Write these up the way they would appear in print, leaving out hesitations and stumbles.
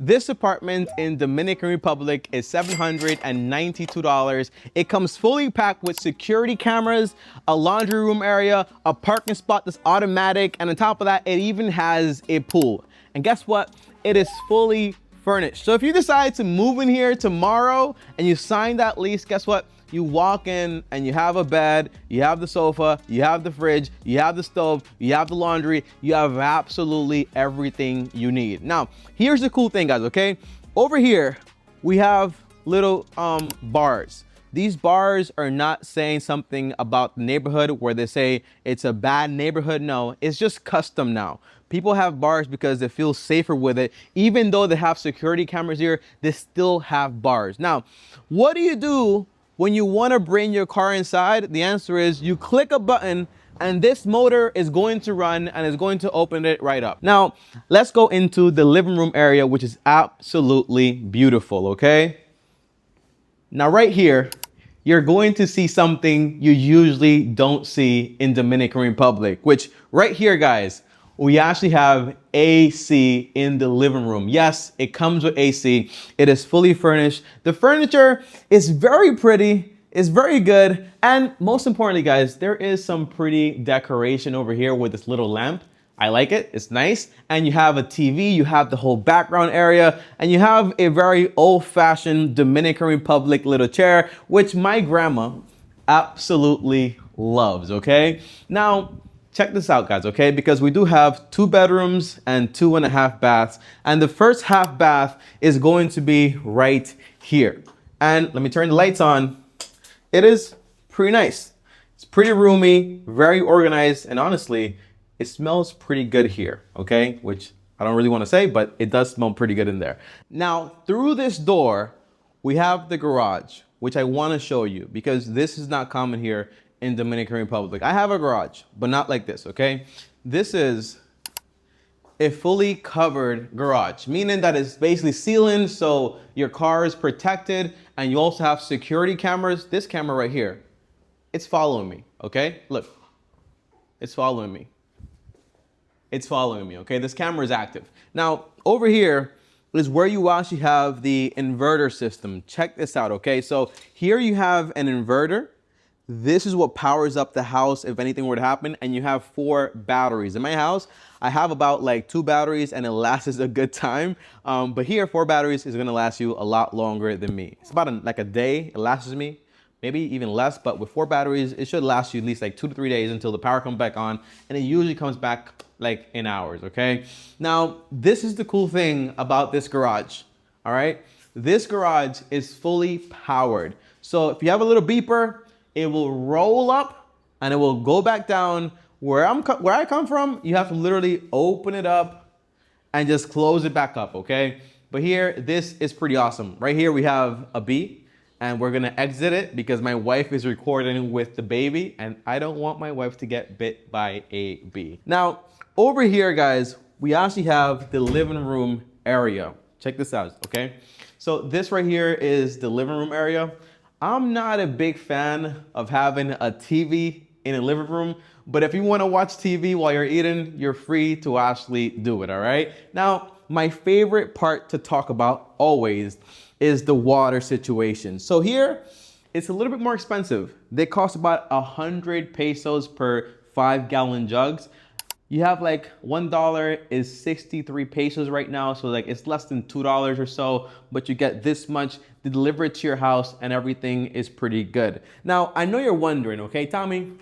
This apartment in Dominican Republic is $792. It comes fully packed with security cameras, a laundry room area, a parking spot that's automatic, and on top of that, it even has a pool. And guess what? It is fully furnished. So if you decide to move in here tomorrow and you sign that lease, guess what? You walk in and you have a bed, you have the sofa, you have the fridge, you have the stove, you have the laundry, you have absolutely everything you need. Now, here's the cool thing, guys, okay? Over here, we have little bars. These bars are not saying something about the neighborhood where they say it's a bad neighborhood. No, it's just custom now. People have bars because they feel safer with it. Even though they have security cameras here, they still have bars. Now, what do you do when you want to bring your car inside? The answer is you click a button and this motor is going to run and is going to open it right up. Now, let's go into the living room area, which is absolutely beautiful, okay? Now, right here, you're going to see something you usually don't see in Dominican Republic, which right here, guys, we actually have AC in the living room. Yes, it comes with AC. It is fully furnished. The furniture is very pretty, it's very good. And most importantly, guys, there is some pretty decoration over here with this little lamp. I like it, it's nice. And you have a TV, you have the whole background area, and you have a very old-fashioned Dominican Republic little chair, which my grandma absolutely loves, okay? Now, check this out, guys, okay? Because we do have 2 bedrooms and 2.5 baths. And the first half bath is going to be right here. And let me turn the lights on. It is pretty nice. It's pretty roomy, very organized, and honestly, it smells pretty good here, okay? Which I don't really want to say, but it does smell pretty good in there. Now, through this door, we have the garage, which I want to show you because this is not common here in Dominican Republic. I have a garage, but not like this, okay? This is a fully covered garage, meaning that it's basically sealing so your car is protected, and you also have security cameras. This camera right here, it's following me, okay? Look, it's following me. It's following me, okay? This camera is active. Now, over here is where you actually have the inverter system. Check this out, okay? So here you have an inverter. This is what powers up the house if anything were to happen, and you have 4 batteries. In my house, I have about like 2 batteries and it lasts a good time. But here, 4 batteries is gonna last you a lot longer than me. It's about like a day, it lasts me, maybe even less, but with 4 batteries, it should last you at least like 2 to 3 days until the power comes back on, and it usually comes back like in hours, okay? Now, this is the cool thing about this garage, all right? This garage is fully powered. So if you have a little beeper, it will roll up and it will go back down. Where I come from, you have to literally open it up and just close it back up, okay? But here, this is pretty awesome. Right here, we have a bee, and we're gonna exit it because my wife is recording with the baby, and I don't want my wife to get bit by a bee. Now, over here, guys, we actually have the living room area. Check this out, okay? So this right here is the living room area. I'm not a big fan of having a TV in a living room, but if you want to watch TV while you're eating, you're free to actually do it, all right? Now, my favorite part to talk about always is the water situation. So here, it's a little bit more expensive. They cost about 100 pesos per 5-gallon jugs. You have like $1 is 63 pesos right now. So like it's less than $2 or so, but you get this much, they deliver it to your house, and everything is pretty good. Now, I know you're wondering, okay, Tommy,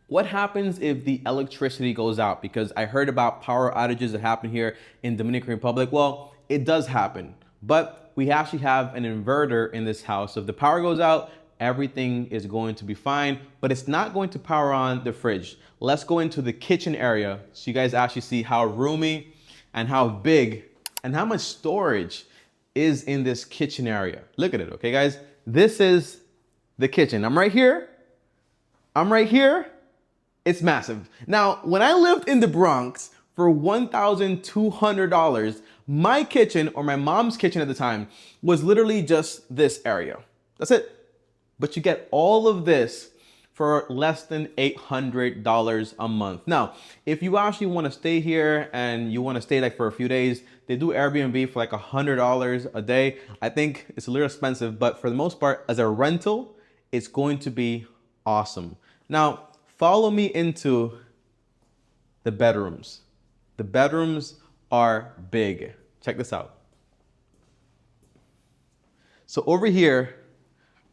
what happens if the electricity goes out? Because I heard about power outages that happen here in Dominican Republic. Well, it does happen, but we actually have an inverter in this house. So if the power goes out, everything is going to be fine, but it's not going to power on the fridge. Let's go into the kitchen area so you guys actually see how roomy and how big and how much storage is in this kitchen area. Look at it, okay, guys? This is the kitchen. I'm right here. It's massive. Now, when I lived in the Bronx for $1,200, my kitchen, or my mom's kitchen at the time, was literally just this area. That's it. But you get all of this for less than $800 a month. Now, if you actually want to stay here and you want to stay like for a few days, They do Airbnb for like $100 a day. I think it's a little expensive, but for the most part, as a rental, it's going to be awesome. Now, follow me into the bedrooms. The bedrooms are big. Check this out. So over here,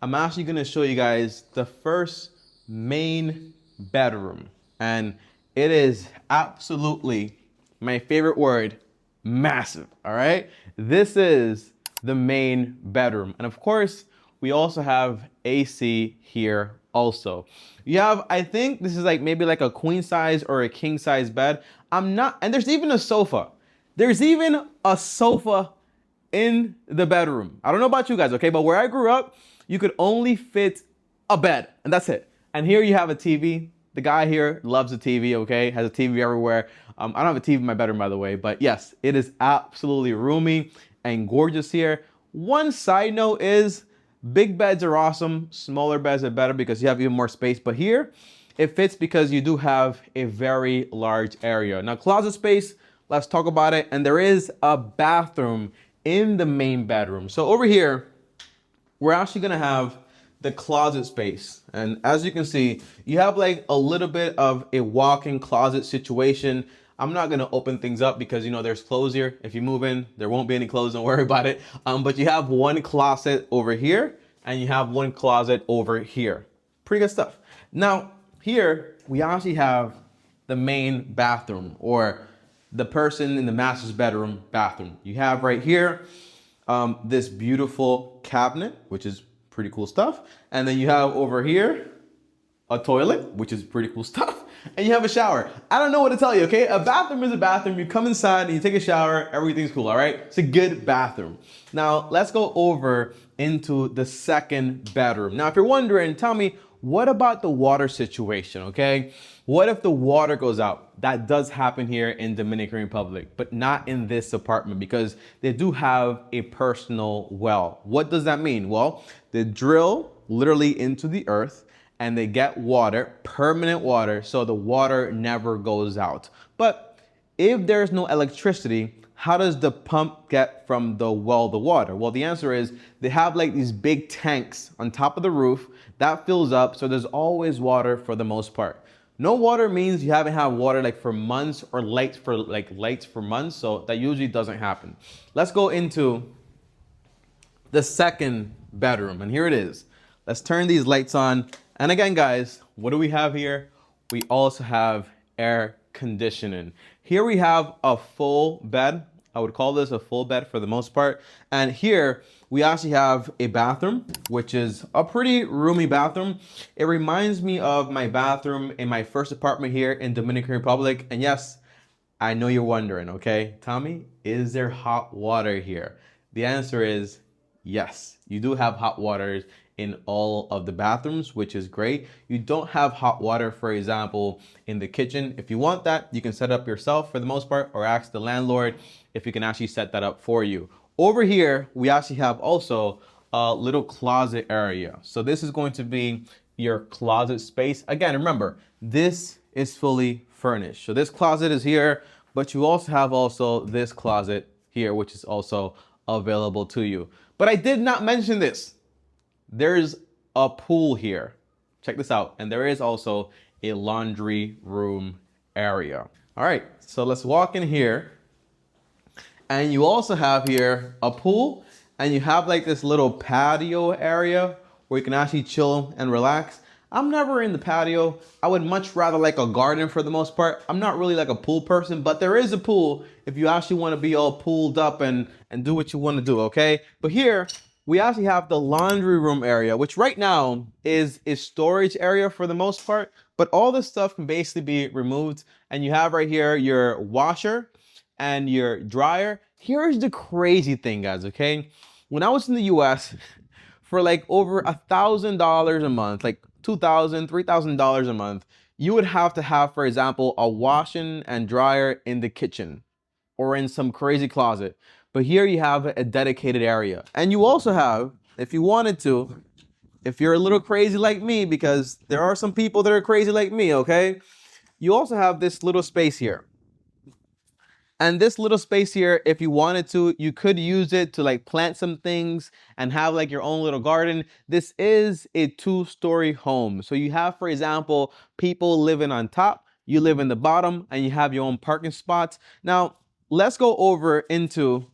I'm actually gonna show you guys the first main bedroom. And it is absolutely, my favorite word, massive, all right? This is the main bedroom. And of course, we also have AC here also. You have, I think this is like maybe like a queen size or a king size bed. And there's even a sofa. There's even a sofa in the bedroom. I don't know about you guys, okay? But where I grew up, you could only fit a bed and that's it. And here you have a TV. The guy here loves a TV, okay? Has a TV everywhere. I don't have a TV in my bedroom, by the way, but yes, it is absolutely roomy and gorgeous here. One side note is big beds are awesome. Smaller beds are better because you have even more space. But here, it fits because you do have a very large area. Now, closet space, let's talk about it. And there is a bathroom in the main bedroom. So over here, we're actually gonna have the closet space. And as you can see, you have like a little bit of a walk-in closet situation. I'm not gonna open things up because, you know, there's clothes here. If you move in, there won't be any clothes, don't worry about it. But you have one closet over here and you have one closet over here. Pretty good stuff. Now, here, we actually have the main bathroom, or the person in the master's bedroom bathroom. You have right here, this beautiful cabinet, which is pretty cool stuff. And then you have over here, a toilet, which is pretty cool stuff. And you have a shower. I don't know what to tell you, okay? A bathroom is a bathroom. You come inside and you take a shower, everything's cool, all right? It's a good bathroom. Now, let's go over into the second bedroom. Now, if you're wondering, tell me, what about the water situation, okay? What if the water goes out? That does happen here in Dominican Republic, but not in this apartment because they do have a personal well. What does that mean? Well, they drill literally into the earth and they get water, permanent water, so the water never goes out. But if there's no electricity, how does the pump get from the well the water? Well, the answer is they have like these big tanks on top of the roof that fills up, so there's always water for the most part. No water means you haven't had water like for months, or lights for months, so that usually doesn't happen. Let's go into the second bedroom, and here it is. Let's turn these lights on. And again, guys, what do we have here? We also have air conditioning. Here we have a full bed. I would call this a full bed for the most part. And here we actually have a bathroom, which is a pretty roomy bathroom. It reminds me of my bathroom in my first apartment here in Dominican Republic. And yes, I know you're wondering, okay, Tommy, is there hot water here? The answer is yes. You do have hot waters in all of the bathrooms, which is great. You don't have hot water, for example, in the kitchen. If you want that, you can set it up yourself for the most part, or ask the landlord if you can actually set that up for you. Over here, we actually have also a little closet area. So this is going to be your closet space. Again, remember, this is fully furnished. So this closet is here, but you also have this closet here, which is also available to you. But I did not mention this. There's a pool here. Check this out. And there is also a laundry room area. All right, so let's walk in here. And you also have here a pool, and you have like this little patio area where you can actually chill and relax. I'm never in the patio. I would much rather like a garden for the most part. I'm not really like a pool person, but there is a pool if you actually want to be all pooled up and do what you want to do, okay? But here, we actually have the laundry room area, which right now is a storage area for the most part, but all this stuff can basically be removed. And you have right here your washer and your dryer. Here's the crazy thing, guys, okay? When I was in the US, for like over $1,000 a month, like $2,000, $3,000 a month, you would have to have, for example, a washing and dryer in the kitchen or in some crazy closet. But here you have a dedicated area. And you also have, if you wanted to, if you're a little crazy like me, because there are some people that are crazy like me, okay? You also have this little space here. And this little space here, if you wanted to, you could use it to like plant some things and have like your own little garden. This is a 2-story home. So you have, for example, people living on top, you live in the bottom, and you have your own parking spots. Now, let's go over into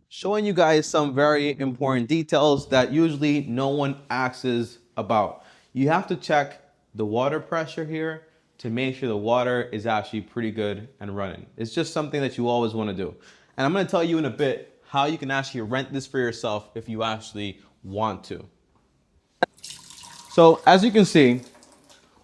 showing you guys some very important details that usually no one asks about. You have to check the water pressure here to make sure the water is actually pretty good and running. It's just something that you always want to do. And I'm going to tell you in a bit how you can actually rent this for yourself if you actually want to. So as you can see,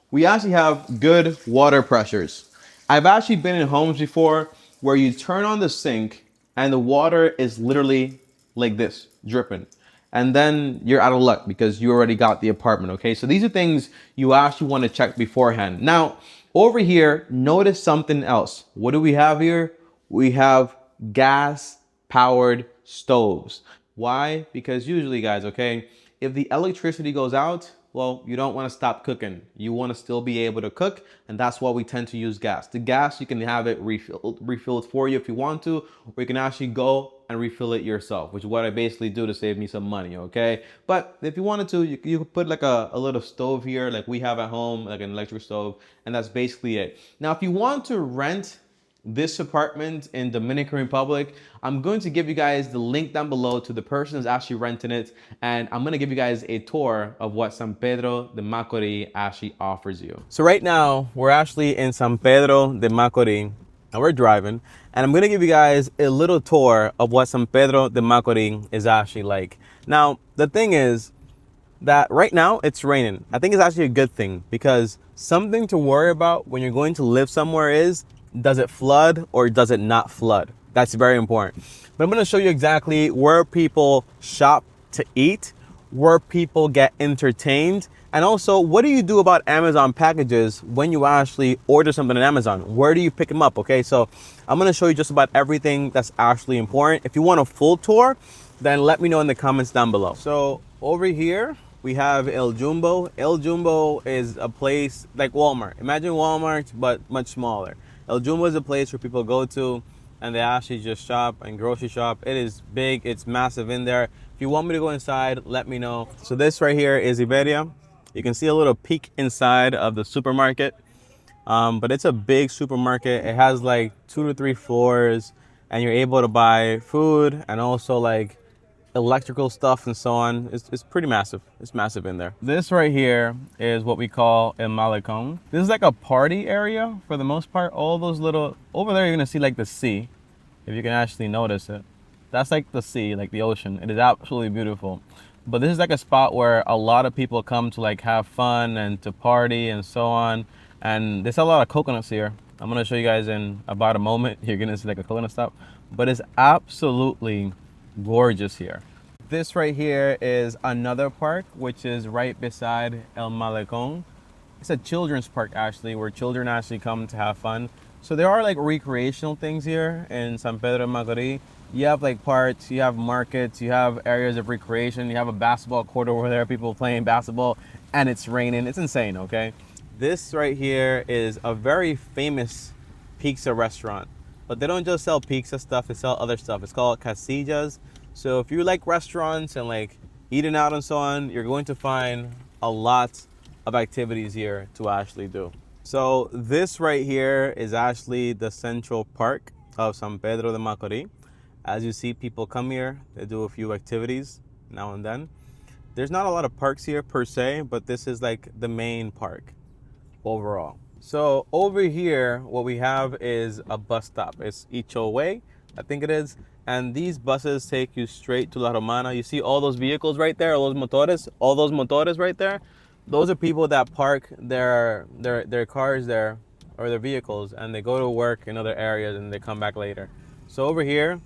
we actually have good water pressures. I've actually been in homes before where you turn on the sink and the water is literally like this, dripping. And then you're out of luck because you already got the apartment, okay? So these are things you actually want to check beforehand. Now, over here, notice something else. What do we have here? We have gas-powered stoves. Why? Because usually, guys, okay, if the electricity goes out, well, you don't want to stop cooking. You want to still be able to cook, and that's why we tend to use gas. The gas, you can have it refilled for you if you want to, or you can actually go and refill it yourself, which is what I basically do to save me some money, okay? But if you wanted to, you could put like a little stove here, like we have at home, like an electric stove, and that's basically it. Now, if you want to rent this apartment in Dominican Republic, I'm going to give you guys the link down below to the person who's actually renting it, and I'm gonna give you guys a tour of what San Pedro de Macorís actually offers you. So right now, we're actually in San Pedro de Macorís, and we're driving, and I'm gonna give you guys a little tour of what San Pedro de Macorís is actually like. Now, the thing is that right now it's raining. I think it's actually a good thing, because something to worry about when you're going to live somewhere is, does it flood or does it not flood? That's very important. But I'm going to show you exactly where people shop to eat, where people get entertained, and also what do you do about Amazon packages when you actually order something on Amazon? Where do you pick them up? Okay, so I'm going to show you just about everything that's actually important. If you want a full tour, then let me know in the comments down below. So over here, we have El Jumbo. El Jumbo is a place like Walmart. Imagine Walmart, but much smaller. El Jumbo is a place where people go to and they actually just shop and grocery shop. It is big, it's massive in there. If you want me to go inside, let me know. So this right here is Iberia. You can see a little peek inside of the supermarket, but it's a big supermarket. It has like 2 to 3 floors, and you're able to buy food and also like electrical stuff and so on. It's pretty massive. It's massive in there. This right here is what we call El Malecón. This is like a party area for the most part. All those little, over there you're gonna see like the sea, if you can actually notice it. That's like the sea, like the ocean. It is absolutely beautiful. But this is like a spot where a lot of people come to like have fun and to party and so on. And there's a lot of coconuts here. I'm gonna show you guys in about a moment. You're gonna see like a coconut stop, but it's absolutely gorgeous here. This right here is another park, which is right beside El Malecón. It's a children's park actually, where children actually come to have fun. So there are like recreational things here in San Pedro de Macorís. You have like parks, you have markets, you have areas of recreation, you have a basketball court over there, people playing basketball, and it's raining. It's insane, okay? This right here is a very famous pizza restaurant. But they don't just sell pizza stuff, they sell other stuff. It's called Casillas. So if you like restaurants and like eating out and so on, you're going to find a lot of activities here to actually do. So this right here is actually the central park of San Pedro de Macorís. As you see, people come here, they do a few activities now and then. There's not a lot of parks here per se, but this is like the main park overall. So over here, what we have is a bus stop. It's Icho Way, I think it is. And these buses take you straight to La Romana. You see all those vehicles right there, all those motores right there. Those are people that park their cars there, or their vehicles, and they go to work in other areas and they come back later. So over here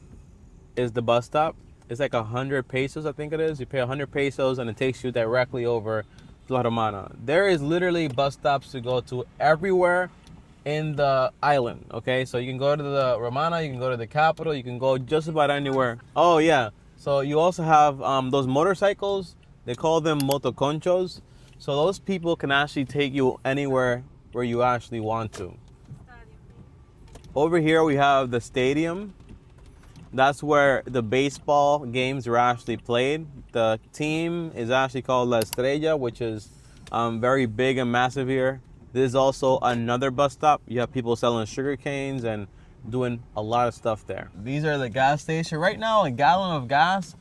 is the bus stop. It's like 100 pesos, I think it is. You pay 100 pesos and it takes you directly over La Romana. There is literally bus stops to go to everywhere in the island, okay? So you can go to the Romana, you can go to the capital, you can go just about anywhere. Oh yeah, so you also have those motorcycles. They call them motoconchos. So those people can actually take you anywhere where you actually want to. Over here we have the stadium. That's where the baseball games are actually played. The team is actually called La Estrella, which is very big and massive here. This is also another bus stop. You have people selling sugar canes and doing a lot of stuff there. These are the gas station. Right now, a gallon of gas,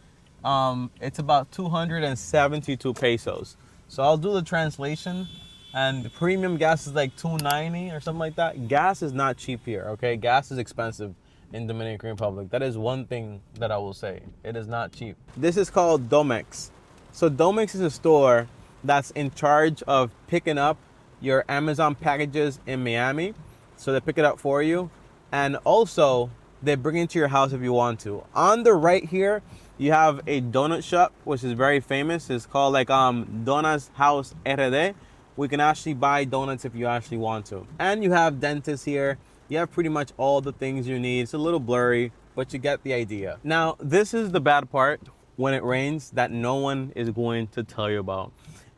it's about 272 pesos. So I'll do the translation. And the premium gas is like $2.90 or something like that. Gas is not cheap here, okay? Gas is expensive in Dominican Republic. That is one thing that I will say. It is not cheap. This is called Domex. So Domex is a store that's in charge of picking up your Amazon packages in Miami. So they pick it up for you. And also, they bring it to your house if you want to. On the right here, you have a donut shop, which is very famous. It's called like Donas House RD. We can actually buy donuts if you actually want to. And you have dentists here. You have pretty much all the things you need. It's a little blurry, but you get the idea. Now, this is the bad part when it rains that no one is going to tell you about.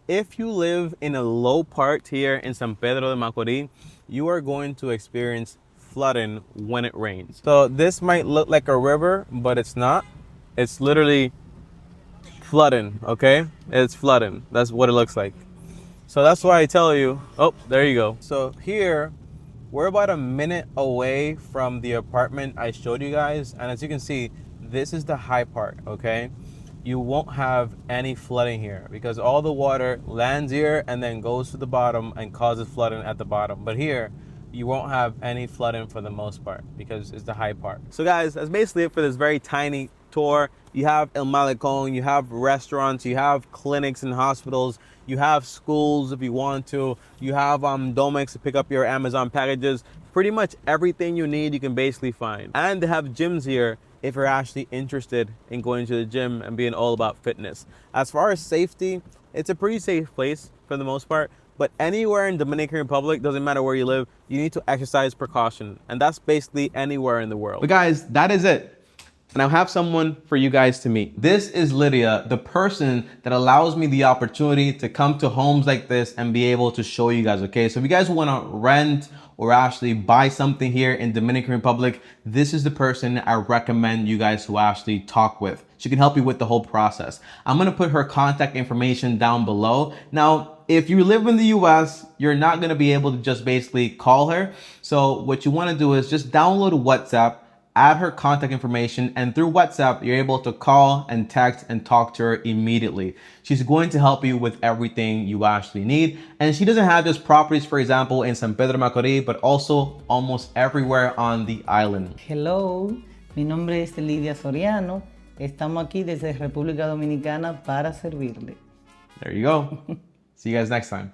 If you live in a low part here in San Pedro de Macorís, you are going to experience flooding when it rains. So this might look like a river, but it's not. It's literally flooding, okay? It's flooding. That's what it looks like. So that's why I tell you, oh, there you go. So here, we're about a minute away from the apartment I showed you guys. And as you can see, this is the high part, okay? You won't have any flooding here because all the water lands here and then goes to the bottom and causes flooding at the bottom. But here, you won't have any flooding for the most part because it's the high part. So guys, that's basically it for this very tiny tour. You have El Malecón, you have restaurants, you have clinics and hospitals, you have schools if you want to, you have Domex to pick up your Amazon packages. Pretty much everything you need you can basically find. And they have gyms here if you're actually interested in going to the gym and being all about fitness. As far as safety, it's a pretty safe place for the most part. But anywhere in Dominican Republic, doesn't matter where you live, you need to exercise precaution. And that's basically anywhere in the world. But guys, that is it. And I have someone for you guys to meet. This is Lidia, the person that allows me the opportunity to come to homes like this and be able to show you guys, okay? So if you guys wanna rent or actually buy something here in Dominican Republic, this is the person I recommend you guys to actually talk with. She can help you with the whole process. I'm gonna put her contact information down below. Now, if you live in the US, you're not gonna be able to just basically call her. So what you wanna do is just download WhatsApp, add her contact information, and through WhatsApp, you're able to call and text and talk to her immediately. She's going to help you with everything you actually need. And she doesn't have just properties, for example, in San Pedro Macorís, but also almost everywhere on the island. Hello, mi nombre es Lidia Soriano. Estamos aquí desde República Dominicana para servirle. There you go. See you guys next time.